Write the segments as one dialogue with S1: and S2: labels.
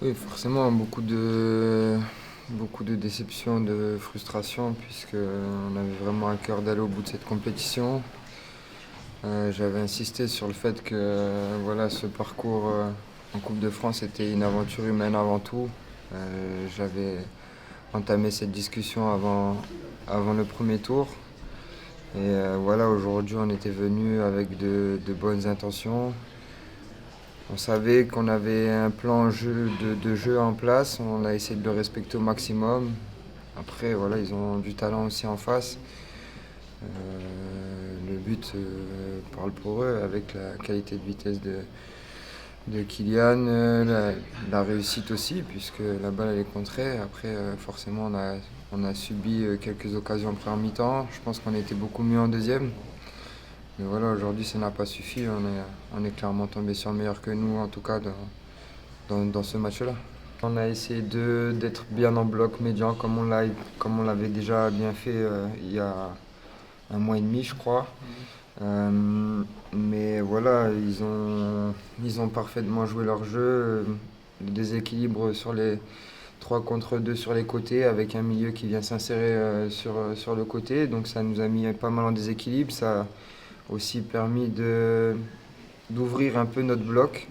S1: Oui, forcément, beaucoup de déceptions, de frustrations, puisque on avait vraiment à cœur d'aller au bout de cette compétition. J'avais insisté sur le fait que voilà, ce parcours en Coupe de France était une aventure humaine avant tout. J'avais entamé cette discussion avant le premier tour. Et voilà, aujourd'hui, on était venu avec de bonnes intentions. On savait qu'on avait un plan de jeu en place, on a essayé de le respecter au maximum. Après, voilà, ils ont du talent aussi en face. Le but parle pour eux avec la qualité de vitesse de Kylian, la réussite aussi, puisque la balle elle est contrée. Après, forcément, on a subi quelques occasions en première mi-temps. Je pense qu'on était beaucoup mieux en deuxième. Mais voilà, aujourd'hui, ça n'a pas suffi. On est clairement tombé sur meilleur que nous, en tout cas, dans ce match-là. On a essayé d'être bien en bloc médian, comme on l'avait déjà bien fait il y a un mois et demi, je crois. Mais voilà, ils ont parfaitement joué leur jeu. Le déséquilibre sur les 3 contre 2 sur les côtés, avec un milieu qui vient s'insérer sur le côté. Donc ça nous a mis pas mal en déséquilibre. Ça a aussi permis d'ouvrir un peu notre bloc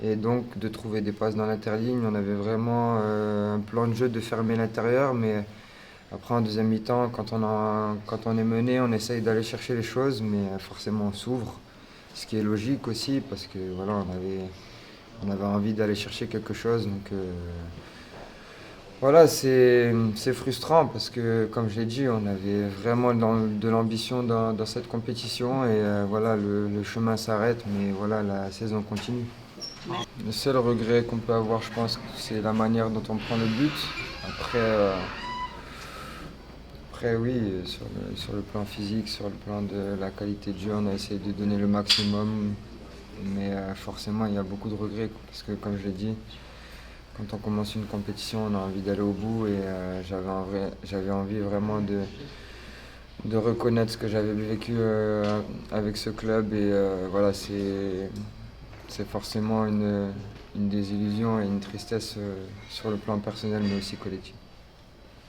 S1: et donc de trouver des passes dans l'interligne. On avait vraiment un plan de jeu de fermer l'intérieur, mais après en deuxième mi-temps, quand on est mené, on essaye d'aller chercher les choses, mais forcément on s'ouvre, ce qui est logique aussi parce que voilà, on avait envie d'aller chercher quelque chose. Donc voilà, c'est frustrant parce que, comme je l'ai dit, on avait vraiment de l'ambition dans cette compétition et voilà, le chemin s'arrête, mais voilà, la saison continue. Le seul regret qu'on peut avoir, je pense, c'est la manière dont on prend le but. Après, après oui, sur le plan physique, sur le plan de la qualité de jeu, on a essayé de donner le maximum. Mais forcément, il y a beaucoup de regrets parce que, comme je l'ai dit, quand on commence une compétition, on a envie d'aller au bout et j'avais envie vraiment de reconnaître ce que j'avais vécu avec ce club. Et voilà, c'est forcément une désillusion et une tristesse sur le plan personnel, mais aussi collectif.